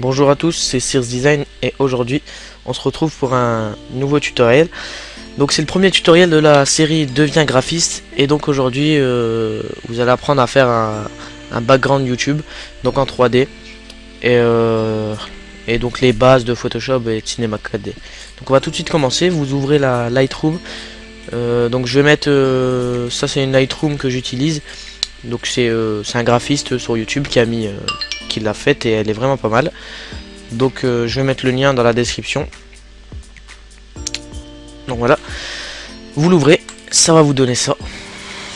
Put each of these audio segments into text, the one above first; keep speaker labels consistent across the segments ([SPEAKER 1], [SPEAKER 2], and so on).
[SPEAKER 1] Bonjour à tous, c'est Circe Design et aujourd'hui on se retrouve pour un nouveau tutoriel. Donc c'est le premier tutoriel de la série Deviens graphiste et donc aujourd'hui vous allez apprendre à faire un background YouTube donc en 3D et donc les bases de Photoshop et de Cinema 4D. Donc on va tout de suite commencer, vous ouvrez la Lightroom. Donc je vais mettre ça, c'est une Lightroom que j'utilise. Donc c'est un graphiste sur YouTube qui l'a faite et elle est vraiment pas mal. Donc je vais mettre le lien dans la description. Donc voilà, vous l'ouvrez, ça va vous donner ça.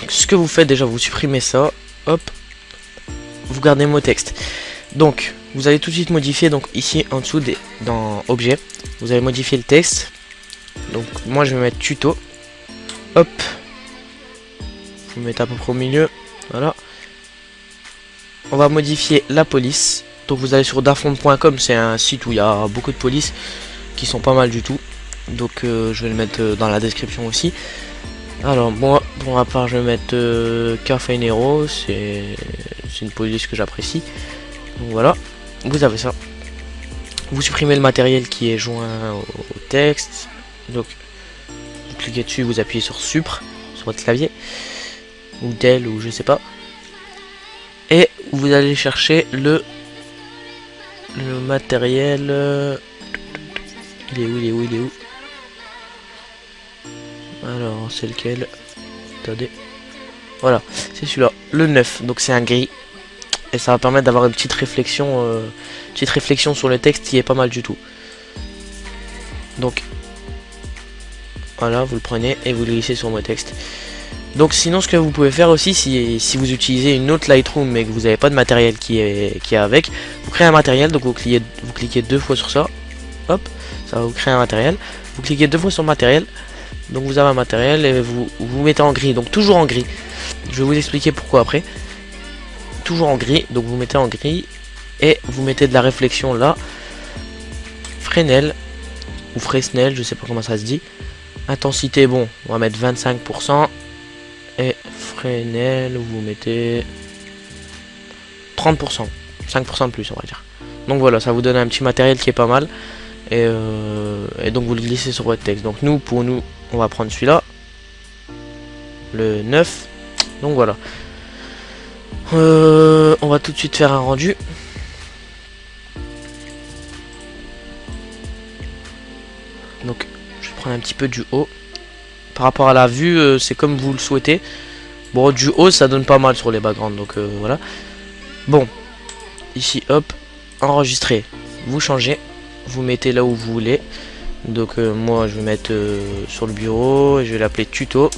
[SPEAKER 1] Ce que vous faites déjà, vous supprimez ça, hop, vous gardez mot texte. Donc vous allez tout de suite modifier, donc ici en dessous dans objet, vous allez modifier le texte. Donc moi je vais mettre tuto, hop, vous mettez à peu près au milieu. Voilà. On va modifier la police. Donc vous allez sur dafont.com, c'est un site où il y a beaucoup de polices qui sont pas mal du tout. Donc je vais le mettre dans la description aussi. Alors moi pour ma part je vais mettre Café Nero, c'est une police que j'apprécie. Donc voilà, vous avez ça. Vous supprimez le matériel qui est joint au texte. Donc vous cliquez dessus, vous appuyez sur Supr sur votre clavier. Ou Del ou je sais pas, et vous allez chercher le matériel. Il est où alors c'est lequel? Attendez, voilà, c'est celui-là, le 9. Donc c'est un gris et ça va permettre d'avoir une petite réflexion sur le texte qui est pas mal du tout. Donc voilà, vous le prenez et vous le glissez sur mon texte. Donc sinon ce que vous pouvez faire aussi, si vous utilisez une autre Lightroom mais que vous n'avez pas de matériel qui est avec, vous créez un matériel. Donc vous cliquez deux fois sur ça, hop, ça va vous créer un matériel. Vous cliquez deux fois sur le matériel, donc vous avez un matériel et vous mettez en gris, donc toujours en gris. Je vais vous expliquer pourquoi après. Toujours en gris, donc vous mettez en gris et vous mettez de la réflexion là, Fresnel ou Fresnel, je sais pas comment ça se dit. Intensité, bon, on va mettre 25%. Et Fresnel, vous mettez 30%, 5% de plus on va dire. Donc voilà, ça vous donne un petit matériel qui est pas mal. Et donc vous le glissez sur votre texte. Donc pour nous, on va prendre celui-là, le 9. Donc voilà. On va tout de suite faire un rendu. Donc je vais prendre un petit peu du haut. Par rapport à la vue, c'est comme vous le souhaitez. Bon, du haut, ça donne pas mal sur les backgrounds, donc voilà. Bon, ici, hop, enregistrer. Vous changez, vous mettez là où vous voulez. Donc moi, je vais mettre sur le bureau, et je vais l'appeler tuto.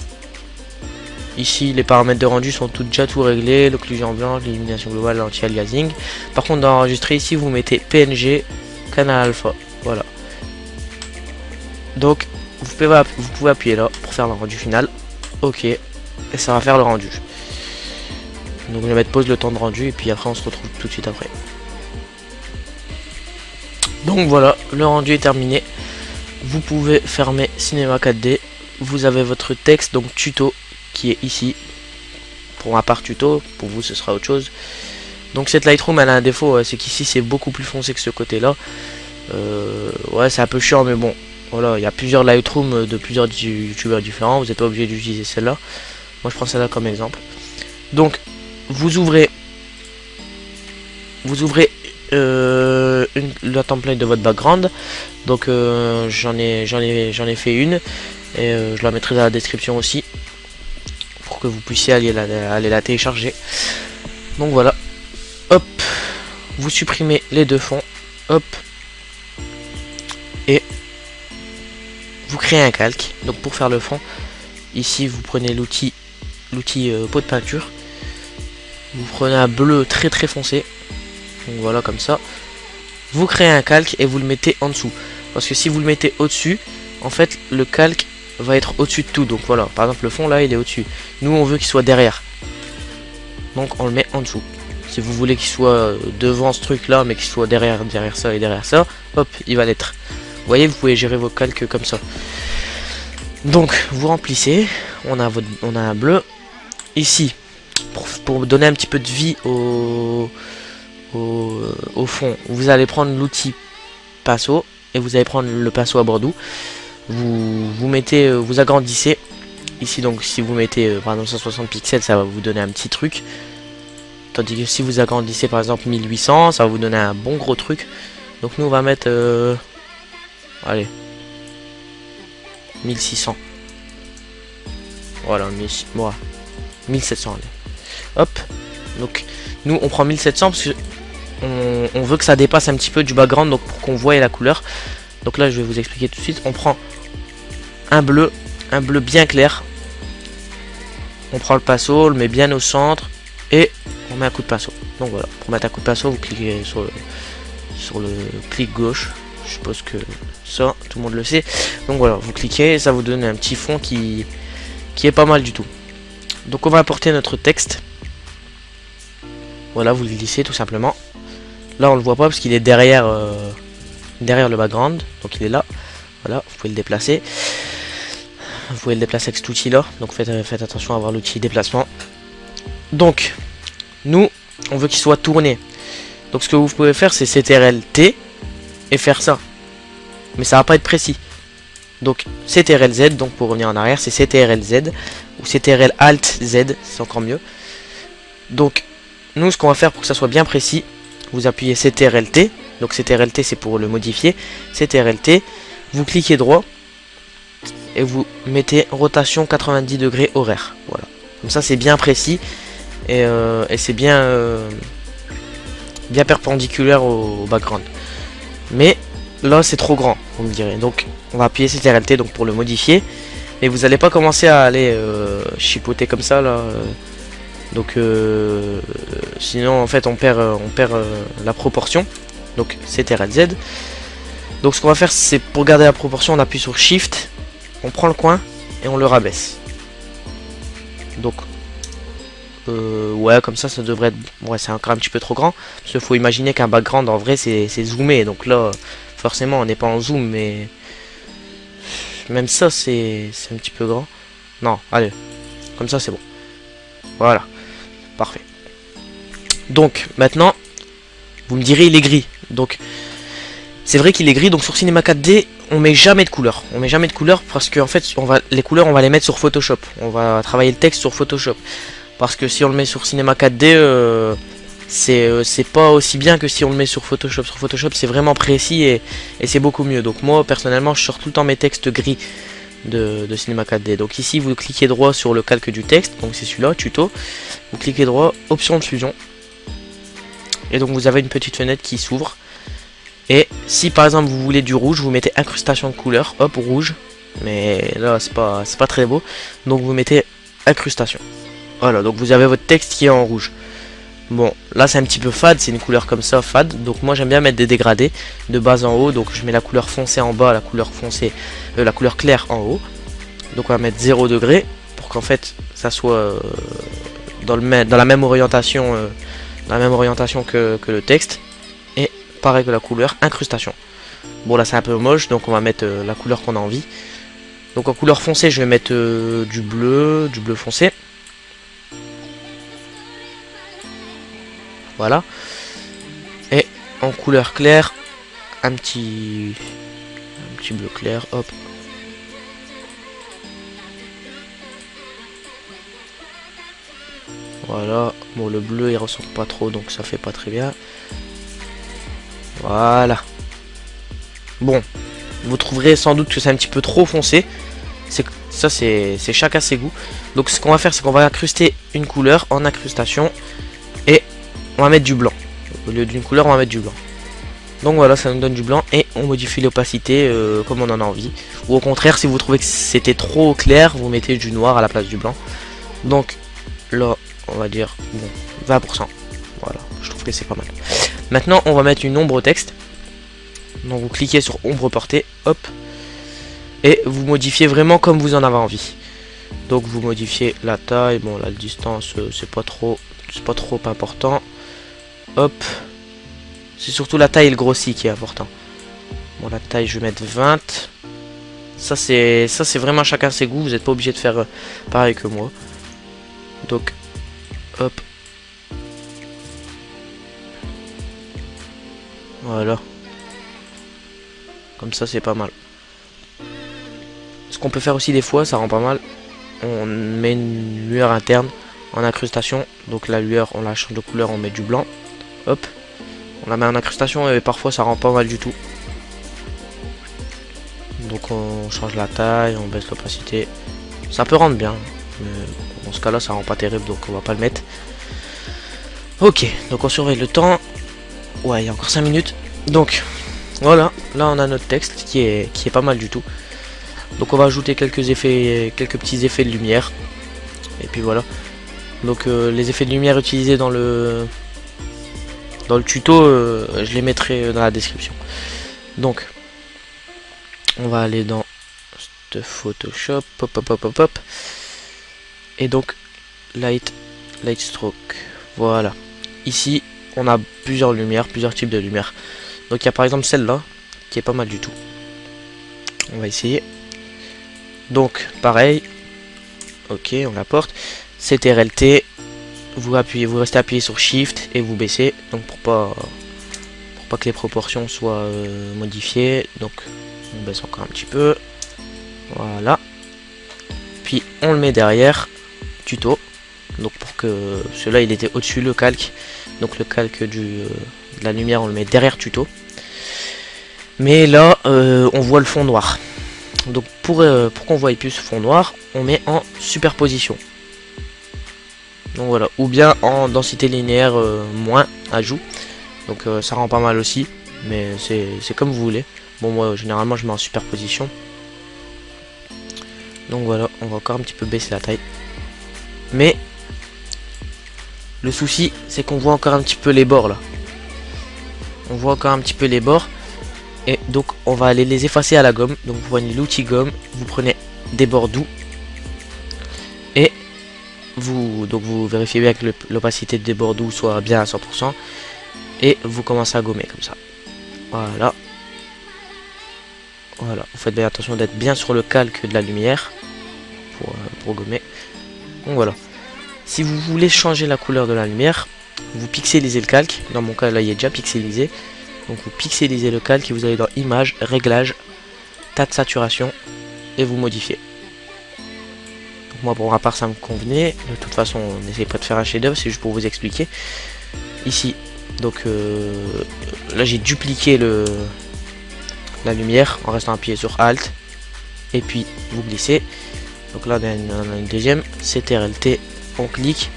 [SPEAKER 1] Ici, les paramètres de rendu sont déjà tout réglés. L'occlusion blanche, l'illumination globale, l'anti-aliasing. Par contre, dans enregistrer, ici, vous mettez PNG, canal alpha. Voilà. Donc, vous pouvez appuyer là pour faire le rendu final. Ok, et ça va faire le rendu. Donc je vais mettre pause le temps de rendu et puis après on se retrouve tout de suite après. Donc voilà, le rendu est terminé. Vous pouvez fermer Cinema 4D. Vous avez votre texte, donc tuto, qui est ici. Pour ma part tuto, pour vous ce sera autre chose. Donc cette Lightroom elle a un défaut, c'est qu'ici c'est beaucoup plus foncé que ce côté là. Ouais, c'est un peu chiant mais bon. Voilà, il y a plusieurs Lightroom de plusieurs youtubeurs différents, vous n'êtes pas obligé d'utiliser celle-là. Moi je prends celle-là comme exemple. Donc vous ouvrez la template de votre background. Donc j'en ai fait une et je la mettrai dans la description aussi pour que vous puissiez aller la télécharger. Donc voilà, hop, vous supprimez les deux fonds, hop, et vous créez un calque. Donc pour faire le fond, ici vous prenez l'outil pot de peinture. Vous prenez un bleu très foncé. Donc voilà, comme ça. Vous créez un calque et vous le mettez en dessous. Parce que si vous le mettez au-dessus, en fait le calque va être au-dessus de tout. Donc voilà, par exemple le fond là il est au-dessus. Nous on veut qu'il soit derrière. Donc on le met en dessous. Si vous voulez qu'il soit devant ce truc là, mais qu'il soit derrière ça et derrière ça, hop, il va l'être. Vous voyez, vous pouvez gérer vos calques comme ça. Donc vous remplissez, on a un bleu ici pour donner un petit peu de vie au fond, vous allez prendre l'outil pinceau et vous allez prendre le pinceau à Bordeaux. Vous mettez, vous agrandissez ici. Donc si vous mettez par exemple 160 pixels, ça va vous donner un petit truc. Tandis que si vous agrandissez par exemple 1800, ça va vous donner un bon gros truc. Donc nous on va mettre allez 1600. Voilà, 1700 allez. Hop. Donc nous on prend 1700 parce que on veut que ça dépasse un petit peu du background, donc pour qu'on voie la couleur. Donc là je vais vous expliquer tout de suite. On prend un bleu bien clair. On prend le pinceau, on le met bien au centre et on met un coup de pinceau. Donc voilà, pour mettre un coup de pinceau, vous cliquez sur le clic gauche. Je suppose que ça, tout le monde le sait. Donc voilà, vous cliquez et ça vous donne un petit fond qui est pas mal du tout. Donc on va importer notre texte. Voilà, vous le glissez tout simplement. Là on le voit pas parce qu'il est derrière le background. Donc il est là. Voilà, vous pouvez le déplacer. Vous pouvez le déplacer avec cet outil là. Donc faites attention à avoir l'outil déplacement. Donc nous on veut qu'il soit tourné. Donc ce que vous pouvez faire c'est CTRL-T et faire ça. Mais ça va pas être précis. Donc CTRL-Z, donc pour revenir en arrière c'est CTRL-Z ou CTRL-Alt-Z, c'est encore mieux. Donc nous ce qu'on va faire pour que ça soit bien précis, vous appuyez CTRL-T. Donc CTRL-T c'est pour le modifier. CTRL-T, vous cliquez droit et vous mettez rotation 90 degrés horaire. Voilà. Comme ça c'est bien précis et c'est bien perpendiculaire au background. Mais là c'est trop grand, vous me direz. Donc on va appuyer CTRL-T donc pour le modifier. Mais vous n'allez pas commencer à aller chipoter comme ça là. Donc sinon en fait on perd la proportion. Donc CTRL-Z. Donc ce qu'on va faire c'est pour garder la proportion, on appuie sur Shift, on prend le coin et on le rabaisse. Donc ouais, comme ça devrait être... Ouais, c'est encore un petit peu trop grand. Parce qu'il faut imaginer qu'un background en vrai c'est zoomé. Donc là forcément on n'est pas en zoom, mais même ça c'est un petit peu grand. Non, allez, comme ça c'est bon. Voilà, parfait. Donc maintenant vous me direz il est gris. Donc c'est vrai qu'il est gris. Donc sur Cinema 4D on met jamais de couleur. On met jamais de couleur parce qu'en fait les couleurs on va les mettre sur Photoshop. On va travailler le texte sur Photoshop. Parce que si on le met sur Cinema 4D, c'est pas aussi bien que si on le met sur Photoshop. Sur Photoshop, c'est vraiment précis et c'est beaucoup mieux. Donc moi, personnellement, je sors tout le temps mes textes gris de Cinema 4D. Donc ici, vous cliquez droit sur le calque du texte. Donc c'est celui-là, tuto. Vous cliquez droit, option de fusion. Et donc vous avez une petite fenêtre qui s'ouvre. Et si par exemple vous voulez du rouge, vous mettez incrustation de couleur. Hop, rouge. Mais là, c'est pas très beau. Donc vous mettez incrustation. Voilà, donc vous avez votre texte qui est en rouge. Bon, là c'est un petit peu fade, c'est une couleur comme ça, fade. Donc moi j'aime bien mettre des dégradés de bas en haut. Donc je mets la couleur foncée en bas, la couleur claire en haut. Donc on va mettre 0 degré pour qu'en fait ça soit dans la même orientation, que le texte. Et pareil que la couleur, incrustation. Bon là c'est un peu moche, donc on va mettre la couleur qu'on a envie. Donc en couleur foncée je vais mettre du bleu foncé. Voilà. Et en couleur claire, un petit bleu clair, hop. Voilà. Bon, le bleu il ressort pas trop, donc ça fait pas très bien. Voilà. Bon, vous trouverez sans doute que c'est un petit peu trop foncé. Ça c'est chacun ses goûts. Donc ce qu'on va faire, c'est qu'on va incruster une couleur en incrustation et on va mettre du blanc. Au lieu d'une couleur, on va mettre du blanc. Donc voilà, ça nous donne du blanc et on modifie l'opacité comme on en a envie. Ou au contraire, si vous trouvez que c'était trop clair, vous mettez du noir à la place du blanc. Donc là, on va dire bon, 20%. Voilà, je trouve que c'est pas mal. Maintenant, on va mettre une ombre au texte. Donc vous cliquez sur ombre portée, hop. Et vous modifiez vraiment comme vous en avez envie. Donc vous modifiez la taille, bon la distance c'est pas trop important. Hop. C'est surtout la taille et le grossi qui est important. Bon la taille je vais mettre 20. Ça c'est vraiment chacun ses goûts, vous n'êtes pas obligé de faire pareil que moi. Donc hop. Voilà. Comme ça, c'est pas mal. Ce qu'on peut faire aussi des fois, ça rend pas mal. On met une lueur interne en incrustation. Donc la lueur, on la change de couleur, on met du blanc. Hop. On la met en incrustation et parfois ça rend pas mal du tout. Donc on change la taille, on baisse l'opacité. Ça peut rendre bien. Mais dans ce cas là, ça rend pas terrible, donc on va pas le mettre. Ok, donc on surveille le temps. Ouais, il y a encore 5 minutes. Donc voilà, là on a notre texte qui est pas mal du tout. Donc on va ajouter quelques petits effets de lumière. Et puis voilà. Donc les effets de lumière utilisés dans le tuto, je les mettrai dans la description. Donc on va aller dans Photoshop, hop hop hop hop hop. Et donc light stroke. Voilà. Ici on a plusieurs lumières, plusieurs types de lumières. Donc il y a par exemple celle-là qui est pas mal du tout. On va essayer. Donc pareil. Ok, on la porte. CTRLT. Vous restez appuyé sur Shift et vous baissez. Donc pour pas que les proportions soient modifiées. Donc on baisse encore un petit peu. Voilà. Puis on le met derrière. Tuto. Donc pour que celui-là il était au-dessus le calque. Donc le calque de la lumière on le met derrière tuto. Mais là on voit le fond noir. Donc pour qu'on voie plus ce fond noir, on met en superposition. Donc voilà, ou bien en densité linéaire moins ajout. Donc ça rend pas mal aussi, mais c'est comme vous voulez. Bon moi généralement je mets en superposition. Donc voilà, on va encore un petit peu baisser la taille. Mais le souci c'est qu'on voit encore un petit peu les bords là. On voit encore un petit peu les bords. Et donc on va aller les effacer à la gomme. Donc vous prenez l'outil gomme, vous prenez des bords doux. Et vous vérifiez bien que l'opacité des bords doux soit bien à 100%. Et vous commencez à gommer comme ça. Voilà. Voilà. Vous faites bien attention d'être bien sur le calque de la lumière. Pour gommer. Donc voilà. Si vous voulez changer la couleur de la lumière, vous pixelisez le calque. Dans mon cas là il est déjà pixelisé. Donc vous pixelisez le calque et vous allez dans Images, Réglages, tas de saturation et vous modifiez. Donc moi pour ma part ça me convenait. De toute façon on n'essaye pas de faire un chef-d'œuvre, c'est juste pour vous expliquer. Ici, donc là j'ai dupliqué la lumière en restant appuyé sur Alt. Et puis vous glissez. Donc là on a une deuxième, CTRLT, on clique.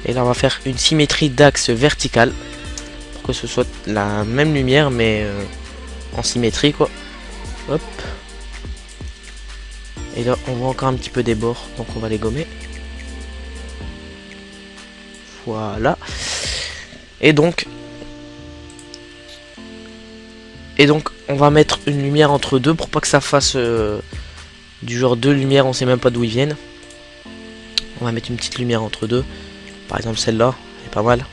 [SPEAKER 1] Et là on va faire une symétrie d'axe vertical. Que ce soit la même lumière mais en symétrie quoi. Hop. Et là on voit encore un petit peu des bords, donc on va les gommer. Voilà. Et donc on va mettre une lumière entre deux pour pas que ça fasse du genre deux lumières, on sait même pas d'où ils viennent. On va mettre une petite lumière entre deux. Par exemple celle-là, elle est pas mal.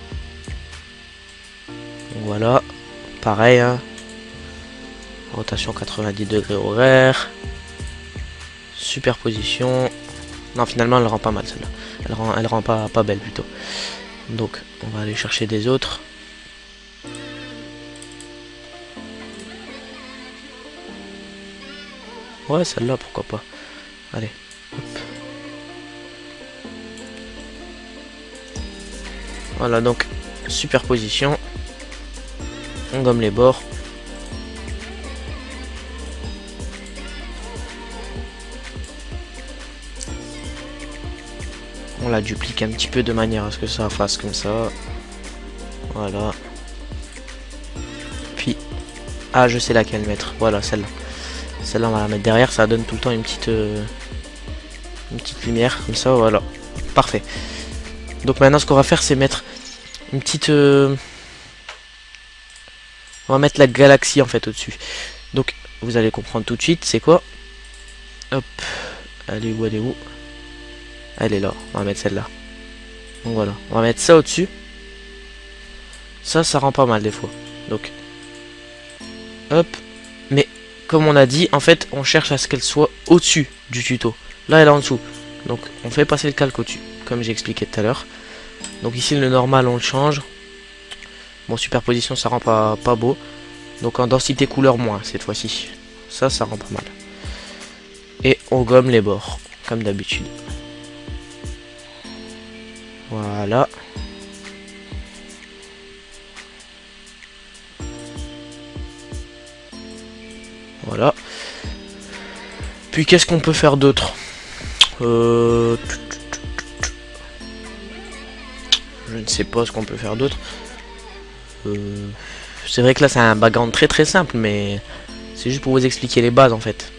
[SPEAKER 1] Voilà, pareil, hein. Rotation 90 degrés horaire, superposition. Non, finalement, elle rend pas mal celle-là. Elle rend pas belle plutôt. Donc, on va aller chercher des autres. Ouais, celle-là, pourquoi pas. Allez, hop. Voilà, donc superposition. On gomme les bords. On la duplique un petit peu de manière à ce que ça fasse comme ça. Voilà. Puis, ah, je sais laquelle mettre. Voilà, celle-là. Celle-là, on va la mettre derrière. Ça donne tout le temps une petite lumière comme ça. Voilà. Parfait. Donc maintenant, ce qu'on va faire, c'est mettre une petite... On va mettre la galaxie en fait au-dessus. Donc vous allez comprendre tout de suite c'est quoi. Hop. Elle est où, elle est où? Elle est là. On va mettre celle-là. Donc voilà. On va mettre ça au-dessus. Ça rend pas mal des fois. Donc. Hop. Mais comme on a dit, en fait, on cherche à ce qu'elle soit au-dessus du tuto. Là, elle est en dessous. Donc on fait passer le calque au-dessus. Comme j'ai expliqué tout à l'heure. Donc ici le normal on le change. Bon, superposition ça rend pas beau. Donc en densité couleur moins cette fois-ci. Ça rend pas mal. Et on gomme les bords, comme d'habitude. Voilà. Voilà. Puis qu'est-ce qu'on peut faire d'autre? Je ne sais pas ce qu'on peut faire d'autre. C'est vrai que là c'est un background très très simple, mais c'est juste pour vous expliquer les bases en fait.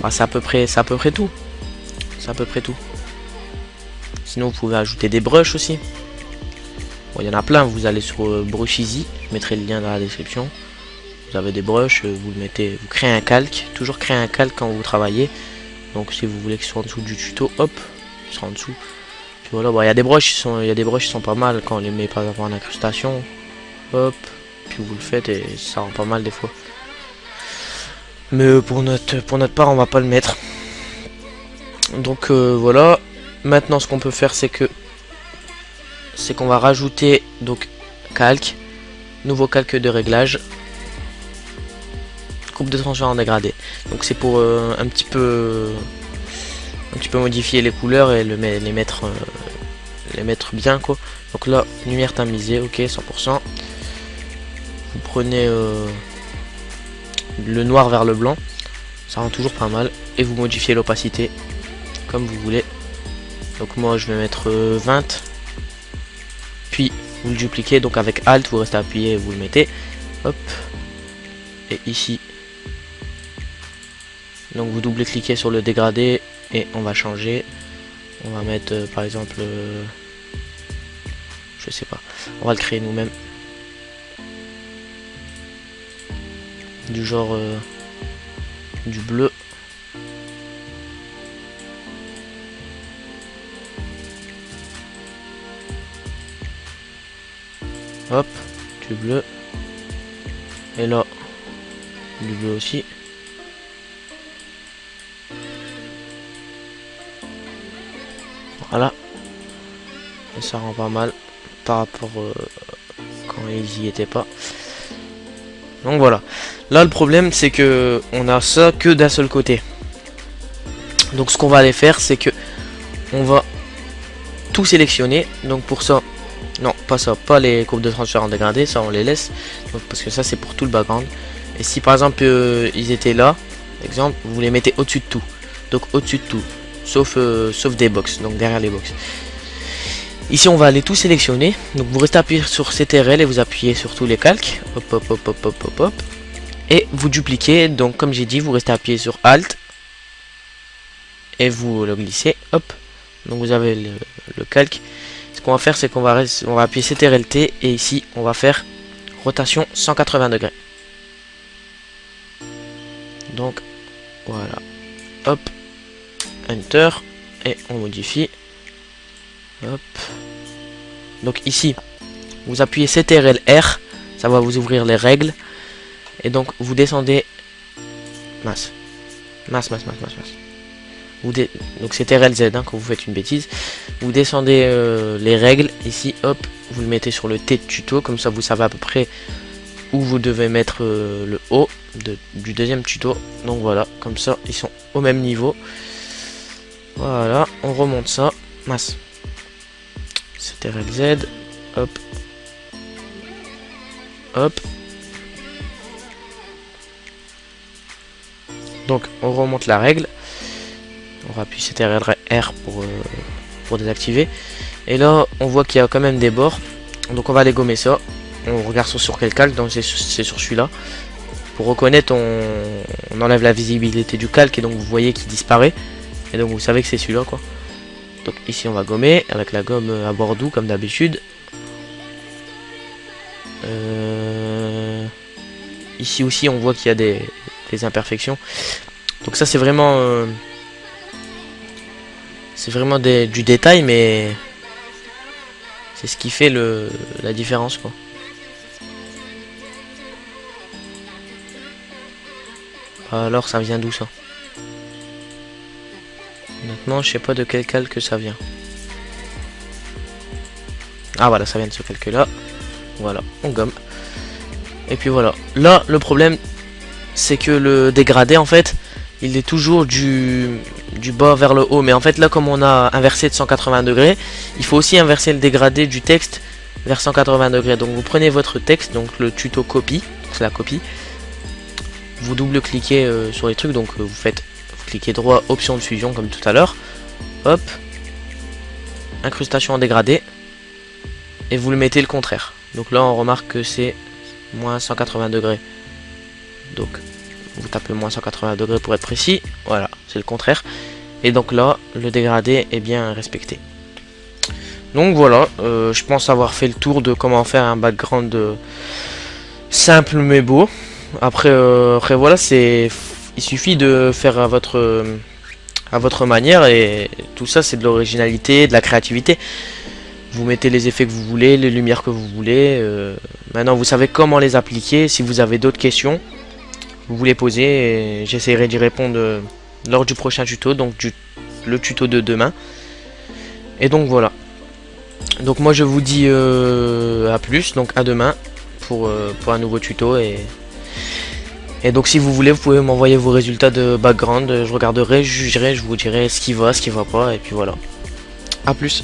[SPEAKER 1] Bah, c'est à peu près tout. C'est à peu près tout. Sinon vous pouvez ajouter des brushes aussi. Bon, il y en a plein, vous allez sur Brush Easy, je mettrai le lien dans la description. Vous avez des brushes, vous le mettez, vous créez un calque, toujours créer un calque quand vous travaillez. Donc si vous voulez qu'il soit en dessous du tuto, hop, il sera en dessous. Puis voilà, bon, il y a des brushes qui sont pas mal quand on les met par exemple en incrustation. Hop, puis vous le faites et ça rend pas mal des fois. Mais pour notre part, on va pas le mettre. Donc voilà. Maintenant, ce qu'on peut faire, c'est qu'on va rajouter donc calque, nouveau calque de réglage, coupe de transfert en dégradé. Donc c'est pour un petit peu modifier les couleurs et les mettre bien quoi. Donc là, lumière tamisée, ok, 100%. Vous prenez le noir vers le blanc, ça rend toujours pas mal, et vous modifiez l'opacité comme vous voulez. Donc moi je vais mettre 20, puis vous le dupliquez, donc avec Alt vous restez appuyé et vous le mettez, hop, et ici donc vous double cliquez sur le dégradé et on va changer. On va mettre par exemple je sais pas, on va le créer nous-mêmes, du genre du bleu. Hop, du bleu. Et là, du bleu aussi. Voilà. Et ça rend pas mal par rapport quand ils y étaient pas. Donc voilà. Là le problème c'est que on a ça que d'un seul côté. Donc ce qu'on va aller faire c'est que on va tout sélectionner. Donc pour ça, non pas ça, pas les courbes de transfert en dégradé, ça on les laisse. Donc, parce que ça c'est pour tout le background. Et si par exemple ils étaient là, exemple, vous les mettez au-dessus de tout. Donc au-dessus de tout, sauf des box, donc derrière les box. Ici on va aller tout sélectionner. Donc vous restez appuyé sur CTRL et vous appuyez sur tous les calques. Hop hop hop hop hop hop hop. Et vous dupliquez. Donc comme j'ai dit, vous restez appuyé sur Alt et vous le glissez. Hop. Donc vous avez le calque. Ce qu'on va faire, c'est qu'on va appuyer CTRL-T et ici on va faire rotation 180 degrés. Donc voilà. Hop. Enter. Et on modifie. Hop. Donc ici, vous appuyez CTRL-R, ça va vous ouvrir les règles. Et donc vous descendez. Masse. Donc CTRL-Z hein, quand vous faites une bêtise. Vous descendez les règles. Ici, hop, vous le mettez sur le T de tuto. Comme ça vous savez à peu près où vous devez mettre le O du deuxième tuto. Donc voilà, comme ça ils sont au même niveau. Voilà, on remonte ça. Masse. CTRL-Z, hop, hop. Donc on remonte la règle. On va appuyer CTRL-R pour désactiver. Et là on voit qu'il y a quand même des bords. Donc on va aller gommer ça. On regarde sur quel calque, donc c'est sur celui-là. Pour reconnaître, on enlève la visibilité du calque et donc vous voyez qu'il disparaît. Et donc vous savez que c'est celui-là quoi. Donc ici on va gommer avec la gomme à bord doux comme d'habitude. Ici aussi on voit qu'il y a des imperfections. Donc ça c'est vraiment du détail, mais c'est ce qui fait la différence quoi. Alors ça vient d'où ça? Honnêtement je sais pas de quel calque ça vient. Ah voilà, ça vient de se calquer là. Voilà, on gomme. Et puis voilà. Là, le problème, c'est que le dégradé, en fait, il est toujours du bas vers le haut. Mais en fait, là, comme on a inversé de 180 degrés, il faut aussi inverser le dégradé du texte vers 180 degrés. Donc, vous prenez votre texte, donc le tuto copie, c'est la copie. Vous double-cliquez sur les trucs, donc vous cliquez droit, option de fusion, comme tout à l'heure. Hop. Incrustation en dégradé. Et vous le mettez le contraire. Donc là, on remarque que c'est moins 180 degrés. Donc, vous tapez moins 180 degrés pour être précis. Voilà, c'est le contraire. Et donc là, le dégradé est bien respecté. Donc voilà, je pense avoir fait le tour de comment faire un background simple mais beau. Après voilà, il suffit de faire à votre manière, et tout ça c'est de l'originalité, de la créativité. Vous mettez les effets que vous voulez, les lumières que vous voulez. Maintenant vous savez comment les appliquer. Si vous avez d'autres questions, vous les posez et j'essaierai d'y répondre lors du prochain tuto, donc le tuto de demain. Et donc voilà. Donc moi je vous dis à plus, donc à demain pour un nouveau tuto. Et donc si vous voulez, vous pouvez m'envoyer vos résultats de background. Je regarderai, je jugerai, je vous dirai ce qui va pas, et puis voilà. À plus.